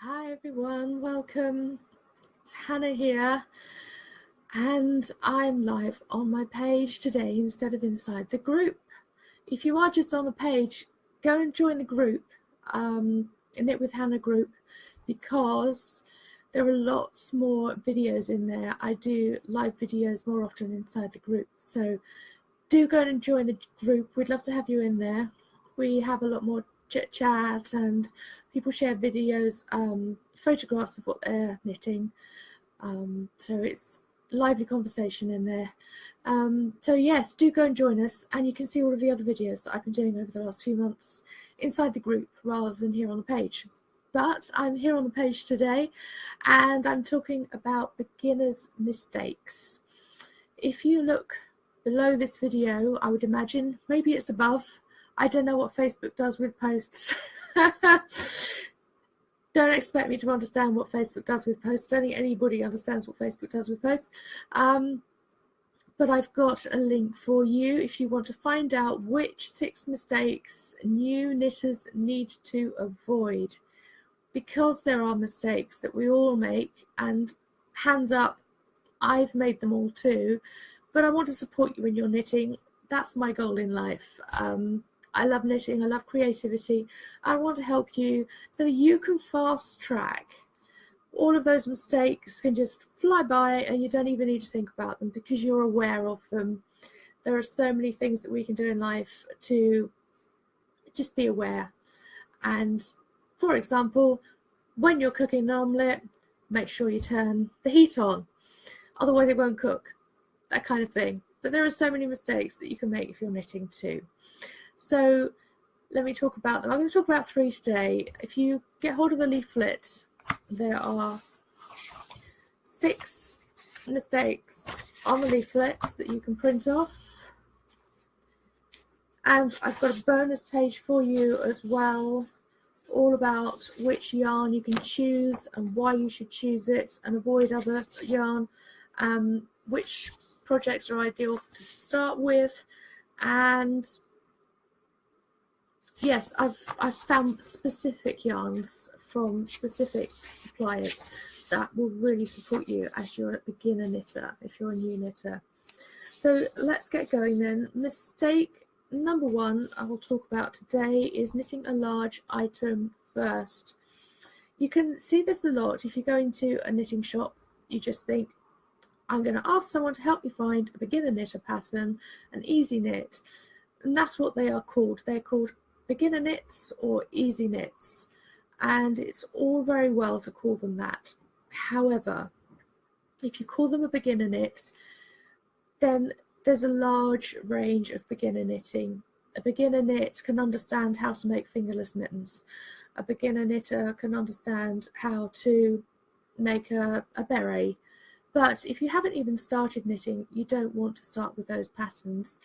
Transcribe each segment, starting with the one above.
Hi everyone, welcome. It's Hannah here, and I'm live on my page today instead of inside the group. If you are just on the page, go and join the group, Knit with Hannah group, because there are lots more videos in there. I do live videos more often inside the group, so do go and join the group. We'd love to have you in there. We have a lot more chit chat and people share videos, photographs of what they're knitting. So it's lively conversation in there. So yes, do go and join us, and you can see all of the other videos that I've been doing over the last few months inside the group rather than here on the page. But I'm here on the page today, and I'm talking about beginners' mistakes. If you look below this video, I would imagine, maybe it's above. I don't know what Facebook does with posts. Don't expect me to understand what Facebook does with posts. I don't think anybody understands what Facebook does with posts. But I've got a link for you if you want to find out which 6 mistakes new knitters need to avoid. Because there are mistakes that we all make, and hands up, I've made them all too, but I want to support you in your knitting. That's my goal in life. I love knitting, I love creativity. I want to help you so that you can fast track. All of those mistakes can just fly by and you don't even need to think about them because you're aware of them. There are so many things that we can do in life to just be aware. And for example, when you're cooking an omelette, make sure you turn the heat on. Otherwise it won't cook. That kind of thing. But there are so many mistakes that you can make if you're knitting too. So let me talk about them. I'm going to talk about 3 today. If you get hold of a leaflet, there are 6 mistakes on the leaflet that you can print off. And I've got a bonus page for you as well, all about which yarn you can choose and why you should choose it and avoid other yarn, which projects are ideal to start with, and yes, I've found specific yarns from specific suppliers that will really support you as you're a beginner knitter, if you're a new knitter. So let's get going then. Mistake number 1 I will talk about today is knitting a large item first. You can see this a lot if you go into a knitting shop. You just think, I'm going to ask someone to help me find a beginner knitter pattern, an easy knit, and that's what they are called. They're called beginner knits or easy knits, and it's all very well to call them that. However, if you call them a beginner knit, then there's a large range of beginner knitting. A beginner knit can understand how to make fingerless mittens. A beginner knitter can understand how to make a beret. But if you haven't even started knitting, you don't want to start with those patterns.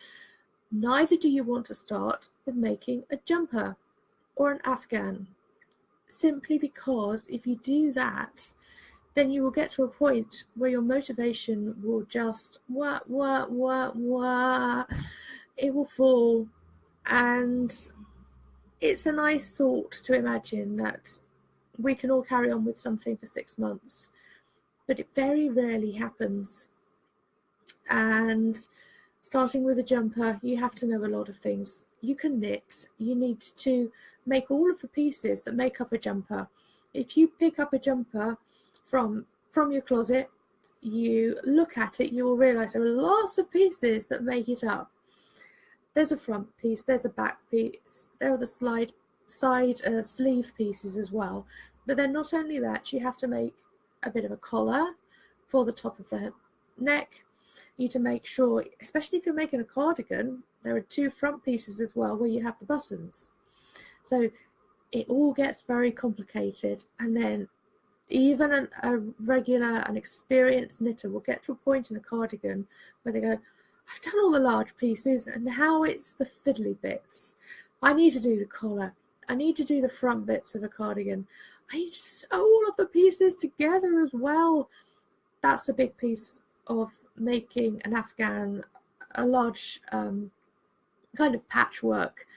Neither do you want to start with making a jumper or an afghan, simply because if you do that, then you will get to a point where your motivation will just it will fall. And it's a nice thought to imagine that we can all carry on with something for 6 months, but it very rarely happens. And starting with a jumper, you have to know a lot of things. You can knit. You need to make all of the pieces that make up a jumper. If you pick up a jumper from your closet, you look at it, you will realize there are lots of pieces that make it up. There's a front piece, there's a back piece, there are the side sleeve pieces as well. But then not only that, you have to make a bit of a collar for the top of the neck. You need to make sure, especially if you're making a cardigan, there are 2 front pieces as well where you have the buttons. So it all gets very complicated, and then even a regular and experienced knitter will get to a point in a cardigan where they go, I've done all the large pieces and now it's the fiddly bits. I need to do the collar. I need to do the front bits of a cardigan. I need to sew all of the pieces together as well. That's a big piece of making an afghan, a large kind of patchwork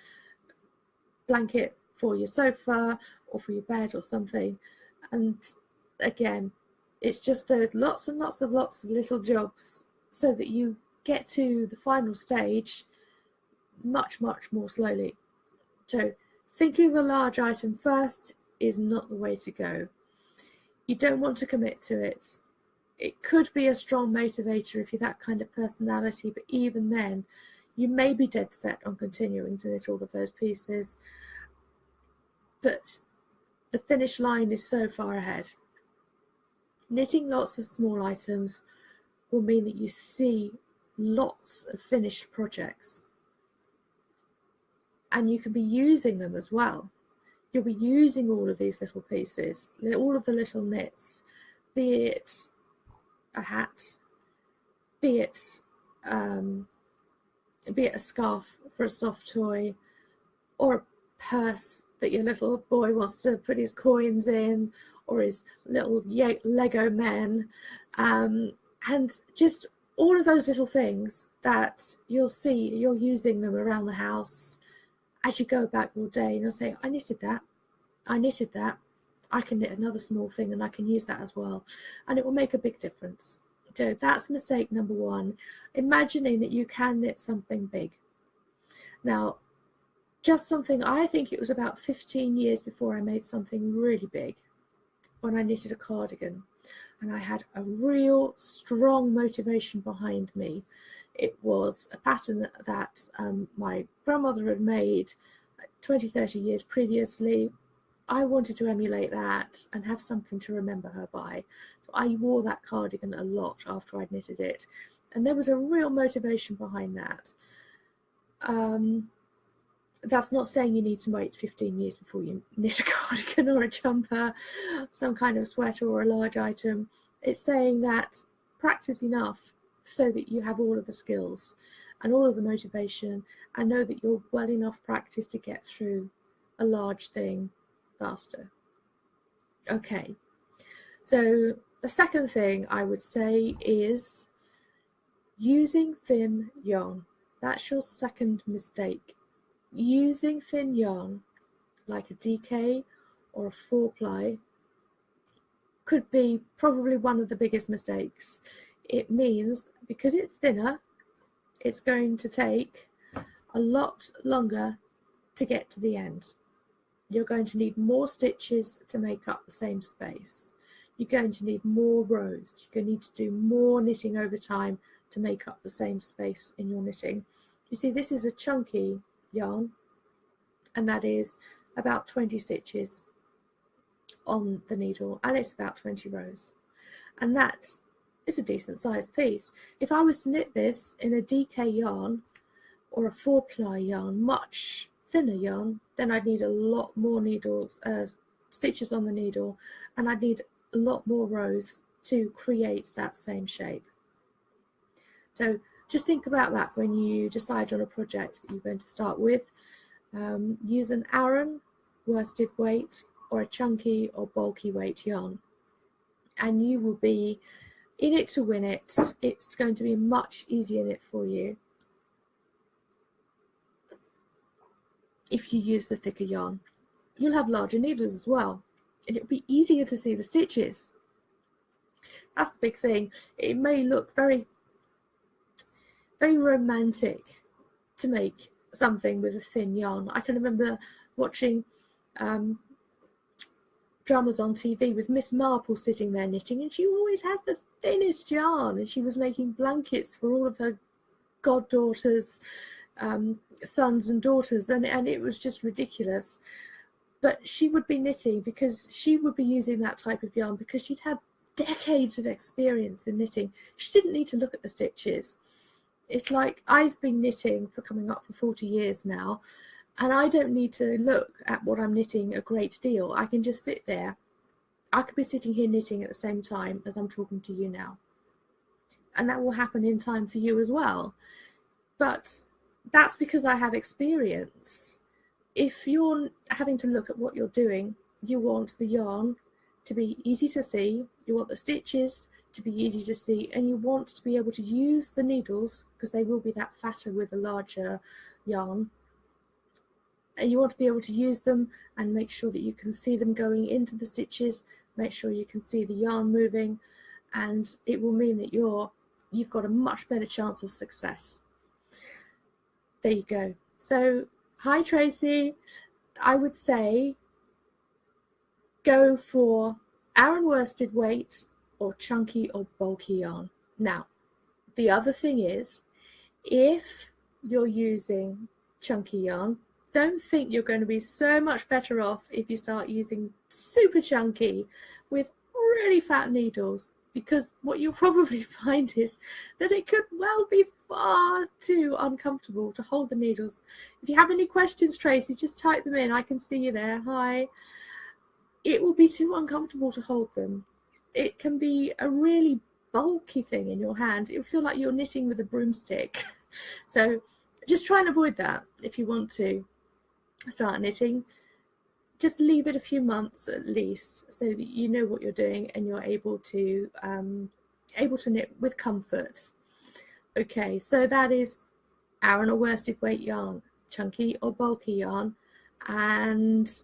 blanket for your sofa or for your bed or something. And again, it's just those lots and lots of little jobs so that you get to the final stage much more slowly. So thinking of a large item first is not the way to go. You don't want to commit to it. It could be a strong motivator if you're that kind of personality, but even then, you may be dead set on continuing to knit all of those pieces. But the finish line is so far ahead. Knitting lots of small items will mean that you see lots of finished projects. And you can be using them as well. You'll be using all of these little pieces, all of the little knits, be it a hat, be it a scarf for a soft toy, or a purse that your little boy wants to put his coins in, or his little Lego men, and just all of those little things that you'll see, you're using them around the house as you go about your day, and you'll say, I knitted that, I can knit another small thing and I can use that as well, and it will make a big difference. So that's mistake number one, imagining that you can knit something big. Now, just something, I think it was about 15 years before I made something really big, when I knitted a cardigan, and I had a real strong motivation behind me. It was a pattern that my grandmother had made 20-30 years previously. I wanted to emulate that and have something to remember her by. So I wore that cardigan a lot after I'd knitted it, and there was a real motivation behind that. That's not saying you need to wait 15 years before you knit a cardigan or a jumper, some kind of sweater or a large item. It's saying that practice enough so that you have all of the skills and all of the motivation, and know that you're well enough practiced to get through a large thing faster. Okay, so the second thing I would say is using thin yarn. That's your second mistake. Using thin yarn like a DK or a 4-ply could be probably one of the biggest mistakes. It means because it's thinner, it's going to take a lot longer to get to the end. You're going to need more stitches to make up the same space. You're going to need more rows. You're going to need to do more knitting over time to make up the same space in your knitting. You see, this is a chunky yarn, and that is about 20 stitches on the needle, and it's about 20 rows, and that is a decent sized piece. If I was to knit this in a DK yarn or a 4-ply yarn, much thinner yarn, then I'd need a lot more needles, stitches on the needle, and I'd need a lot more rows to create that same shape. So just think about that when you decide on a project that you're going to start with. Use an Aran worsted weight or a chunky or bulky weight yarn, and you will be in it to win it. It's going to be much easier knit for you if you use the thicker yarn. You'll have larger needles as well, and it'll be easier to see the stitches. That's the big thing. It may look very romantic to make something with a thin yarn. I can remember watching dramas on TV with Miss Marple sitting there knitting, and she always had the thinnest yarn, and she was making blankets for all of her goddaughters, sons and daughters, and it was just ridiculous. But she would be knitting because she would be using that type of yarn because she'd had decades of experience in knitting. She didn't need to look at the stitches. It's like I've been knitting for coming up for 40 years now, and I don't need to look at what I'm knitting a great deal. I can just sit there. I could be sitting here knitting at the same time as I'm talking to you now. And that will happen in time for you as well. But that's because I have experience. If you're having to look at what you're doing, you want the yarn to be easy to see, you want the stitches to be easy to see, and you want to be able to use the needles, because they will be that fatter with a larger yarn, and you want to be able to use them and make sure that you can see them going into the stitches make sure you can see the yarn moving, and it will mean that you've got a much better chance of success. There you go. So, hi Tracy, I would say go for Aran worsted weight or chunky or bulky yarn. Now, the other thing is, if you're using chunky yarn, don't think you're going to be so much better off if you start using super chunky with really fat needles, because what you'll probably find is that it could well be far too uncomfortable to hold the needles. If you have any questions, Tracy, just type them in. I can see you there. Hi. It will be too uncomfortable to hold them. It can be a really bulky thing in your hand. It'll feel like you're knitting with a broomstick. So just try and avoid that if you want to start knitting. Just leave it a few months at least, so that you know what you're doing and you're able to knit with comfort. Okay, so that is Aran or worsted weight yarn, chunky or bulky yarn, and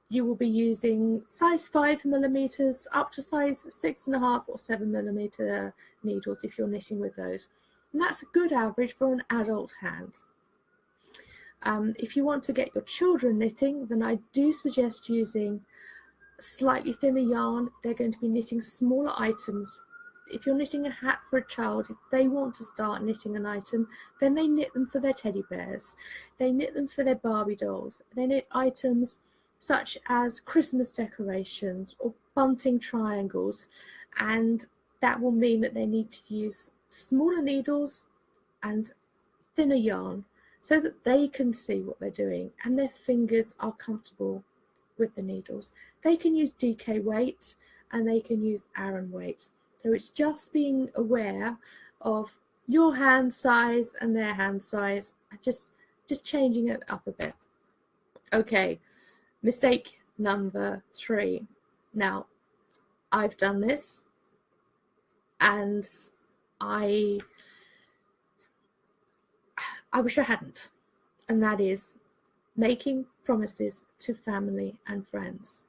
you will be using size 5mm up to size 6.5 or 7mm needles if you're knitting with those. And that's a good average for an adult hand. If you want to get your children knitting, then I do suggest using slightly thinner yarn. They're going to be knitting smaller items. If you're knitting a hat for a child, if they want to start knitting an item, then they knit them for their teddy bears. They knit them for their Barbie dolls. They knit items such as Christmas decorations or bunting triangles, and that will mean that they need to use smaller needles and thinner yarn so that they can see what they're doing and their fingers are comfortable with the needles. They can use DK weight and they can use Aran weight. So it's just being aware of your hand size and their hand size, and just changing it up a bit. Okay. Mistake number 3. Now, I've done this and I wish I hadn't, and that is making promises to family and friends.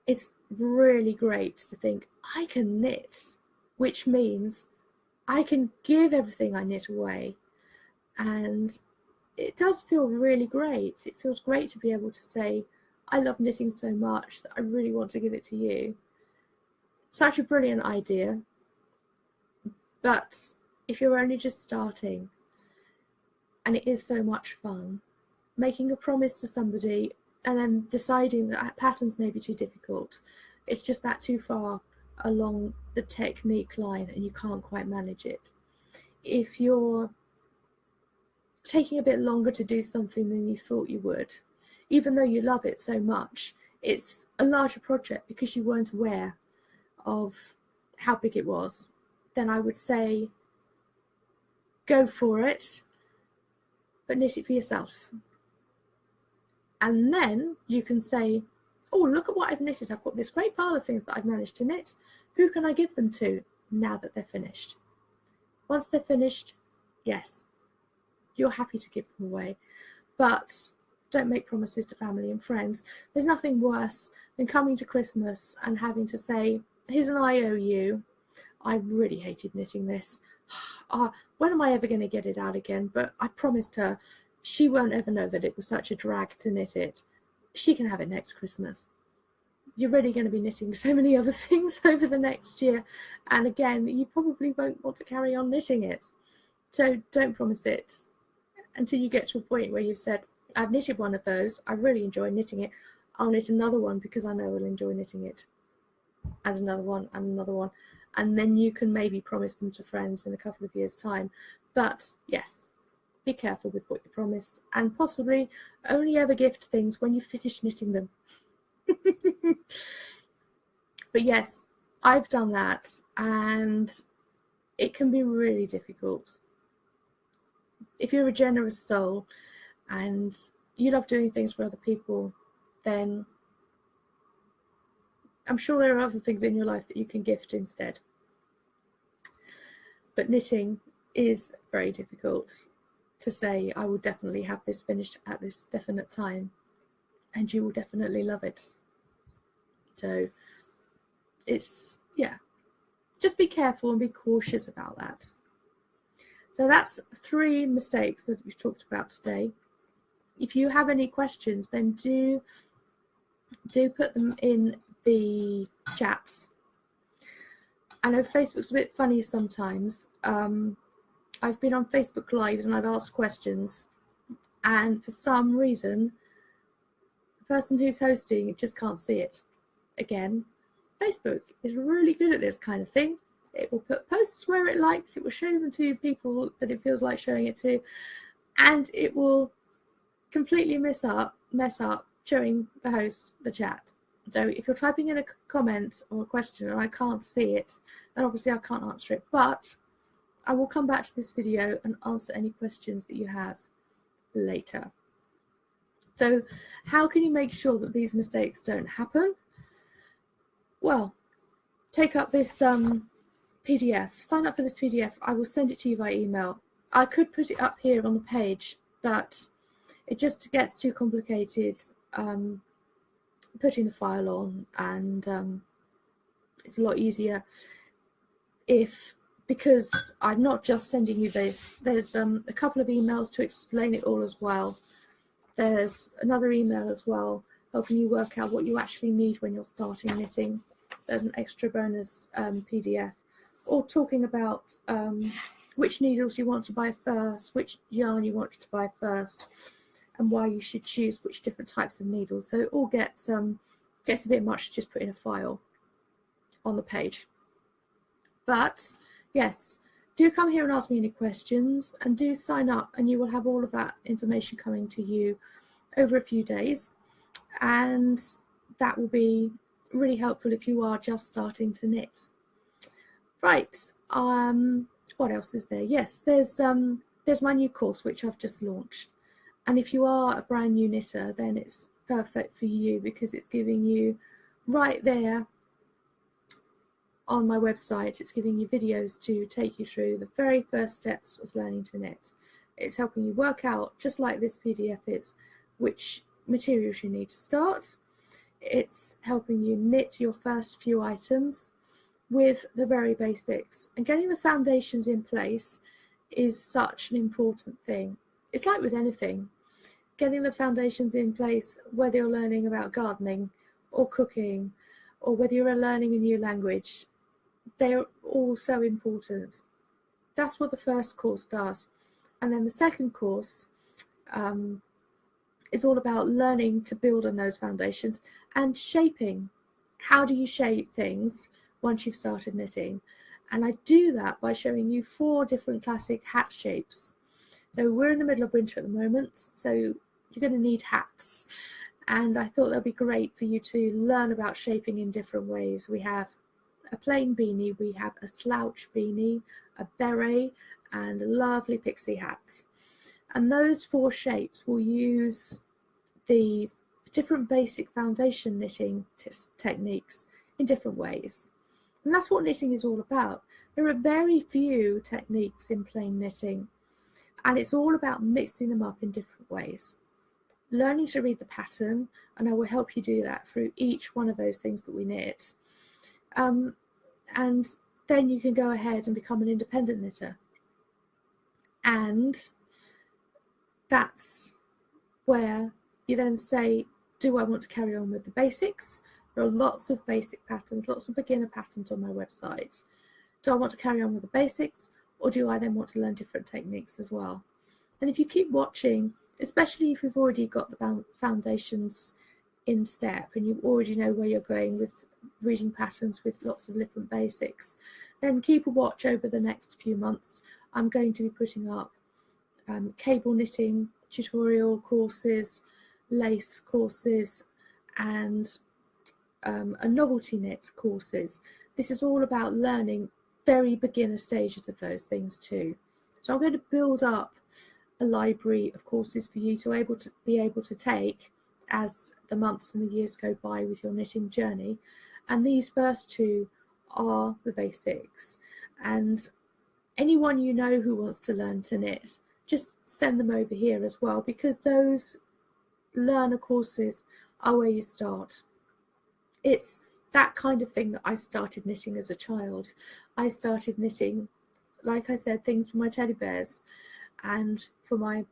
It's really great to think, I can knit, which means I can give everything I knit away, and it does feel really great. It feels great to be able to say, I love knitting so much that I really want to give it to you. Such a brilliant idea. But if you're only just starting, and it is so much fun, making a promise to somebody and then deciding that patterns may be too difficult, it's just that too far along the technique line and you can't quite manage it. If you're taking a bit longer to do something than you thought you would, even though you love it so much, it's a larger project because you weren't aware of how big it was, then I would say go for it, but knit it for yourself. And then you can say, oh, look at what I've knitted. I've got this great pile of things that I've managed to knit. Who can I give them to now that they're finished? Once they're finished, yes, you're happy to give them away, but don't make promises to family and friends. There's nothing worse than coming to Christmas and having to say, here's an IOU. I really hated knitting this. When am I ever going to get it out again? But I promised her she won't ever know that it was such a drag to knit it. She can have it next Christmas. You're really going to be knitting so many other things over the next year. And again, you probably won't want to carry on knitting it. So don't promise it until you get to a point where you've said, I've knitted one of those. I really enjoy knitting it. I'll knit another one because I know I'll enjoy knitting it. And another one, and another one. And then you can maybe promise them to friends in a couple of years' time. But yes, be careful with what you promised, and possibly only ever gift things when you finish knitting them. But yes, I've done that, and it can be really difficult. If you're a generous soul and you love doing things for other people, then I'm sure there are other things in your life that you can gift instead. But knitting is very difficult to say, I will definitely have this finished at this definite time, and you will definitely love it. So it's, yeah, just be careful and be cautious about that. So that's 3 mistakes that we've talked about today. If you have any questions, then do put them in the chat. I know Facebook's a bit funny sometimes. I've been on Facebook Lives and I've asked questions, and for some reason, the person who's hosting just can't see it. Again, Facebook is really good at this kind of thing. It will put posts where it likes, it will show them to people that it feels like showing it to, and it will completely mess up showing the host the chat. So if you're typing in a comment or a question and I can't see it, then obviously I can't answer it, but I will come back to this video and answer any questions that you have later. So how can you make sure that these mistakes don't happen? Well, take up this PDF, sign up for this PDF. I will send it to you by email. I could put it up here on the page, but it just gets too complicated putting the file on, and it's a lot easier because I'm not just sending you this. There's a couple of emails to explain it all as well. There's another email as well helping you work out what you actually need when you're starting knitting. There's an extra bonus PDF, or talking about which needles you want to buy first, which yarn you want to buy first, and why you should choose which different types of needles. So it all gets a bit much to just put in a file on the page. But yes, do come here and ask me any questions, and do sign up, and you will have all of that information coming to you over a few days, and that will be really helpful if you are just starting to knit. Right, what else is there? Yes, there's my new course which I've just launched, and if you are a brand new knitter, then it's perfect for you because it's giving you right there on my website, it's giving you videos to take you through the very first steps of learning to knit. It's helping you work out, just like this PDF is, which materials you need to start. It's helping you knit your first few items with the very basics, and getting the foundations in place is such an important thing. It's like with anything, getting the foundations in place, whether you're learning about gardening or cooking, or whether you're learning a new language, they're all so important. That's what the first course does. And then the second course is all about learning to build on those foundations and shaping. How do you shape things once you've started knitting? And I do that by showing you 4 different classic hat shapes. So we're in the middle of winter at the moment, so you're going to need hats. And I thought that'd be great for you to learn about shaping in different ways. We have a plain beanie, we have a slouch beanie, a beret, and a lovely pixie hat. And those 4 shapes will use the different basic foundation knitting techniques in different ways. And that's what knitting is all about. There are very few techniques in plain knitting, and it's all about mixing them up in different ways. Learning to read the pattern, and I will help you do that through each one of those things that we knit. And then you can go ahead and become an independent knitter. And that's where you then say, do I want to carry on with the basics? There are lots of basic patterns, lots of beginner patterns on my website. Do I want to carry on with the basics, or do I then want to learn different techniques as well? And if you keep watching, especially if you've already got the foundations in step and you already know where you're going with reading patterns with lots of different basics, then keep a watch over the next few months. I'm going to be putting up cable knitting tutorial courses, lace courses, and a novelty knit courses. This is all about learning very beginner stages of those things too. So I'm going to build up a library of courses for you to be able to take as the months and the years go by with your knitting journey. And these first 2 are the basics. And anyone you know who wants to learn to knit, just send them over here as well, because those learner courses are where you start. It's that kind of thing that I started knitting as a child. I started knitting, like I said, things for my teddy bears and for my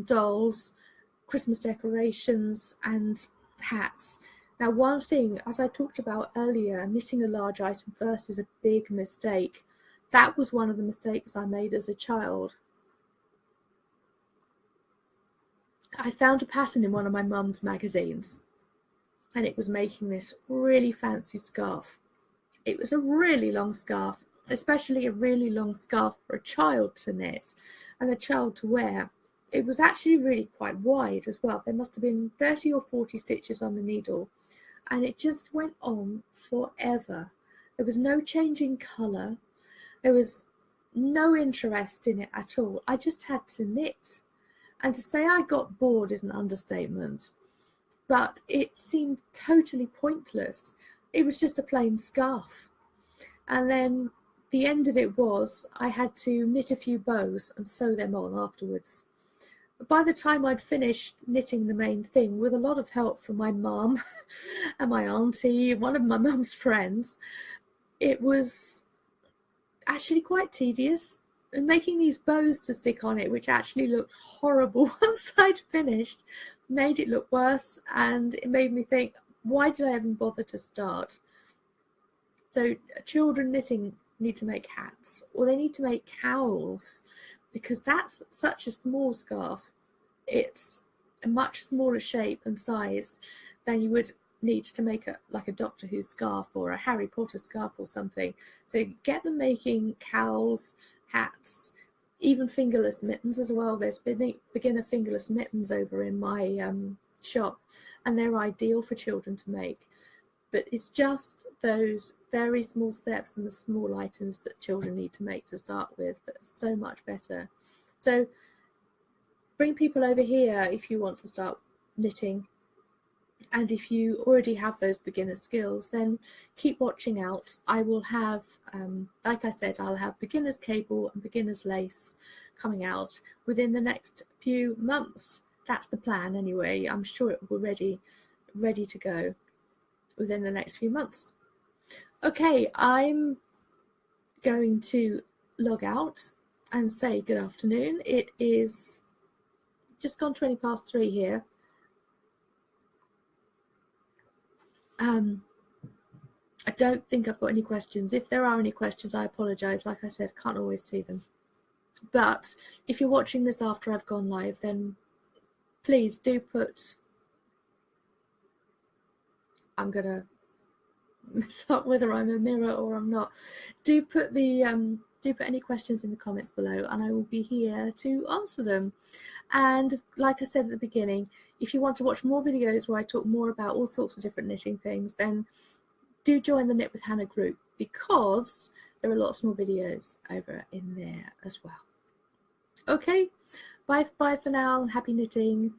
dolls, Christmas decorations and hats. Now, one thing, as I talked about earlier, knitting a large item first is a big mistake. That was one of the mistakes I made as a child. I found a pattern in one of my mum's magazines, and it was making this really fancy scarf. It was a really long scarf, especially a really long scarf for a child to knit and a child to wear. It was actually really quite wide as well. There must have been 30 or 40 stitches on the needle, and it just went on forever. There was no change in colour. There was no interest in it at all. I just had to knit. And to say I got bored is an understatement, but it seemed totally pointless. It was just a plain scarf. And then the end of it was I had to knit a few bows and sew them on afterwards. But by the time I'd finished knitting the main thing, with a lot of help from my mum and my auntie, one of my mum's friends, it was actually quite tedious. And making these bows to stick on it, which actually looked horrible once I'd finished, made it look worse, and it made me think, why did I even bother to start? So children knitting need to make hats, or they need to make cowls, because that's such a small scarf. It's a much smaller shape and size than you would need to make like a Doctor Who scarf or a Harry Potter scarf or something. So get them making cowls, hats, even fingerless mittens as well. There's beginner fingerless mittens over in my shop, and they're ideal for children to make. But it's just those very small steps and the small items that children need to make to start with that's so much better. So bring people over here if you want to start knitting. And if you already have those beginner skills, then keep watching out. I will have, like I said, I'll have beginner's cable and beginner's lace coming out within the next few months. That's the plan anyway. I'm sure it will be ready to go within the next few months. Okay, I'm going to log out and say good afternoon. It is just gone 20 past 3 here. I don't think I've got any questions. If there are any questions, I apologise. Like I said, can't always see them. But if you're watching this after I've gone live, then please do put... I'm going to mess up whether I'm a mirror or I'm not. Do put any questions in the comments below, and I will be here to answer them. And like I said at the beginning, if you want to watch more videos where I talk more about all sorts of different knitting things, then do join the Knit with Hannah group, because there are lots more videos over in there as well. Okay, bye for now. Happy knitting.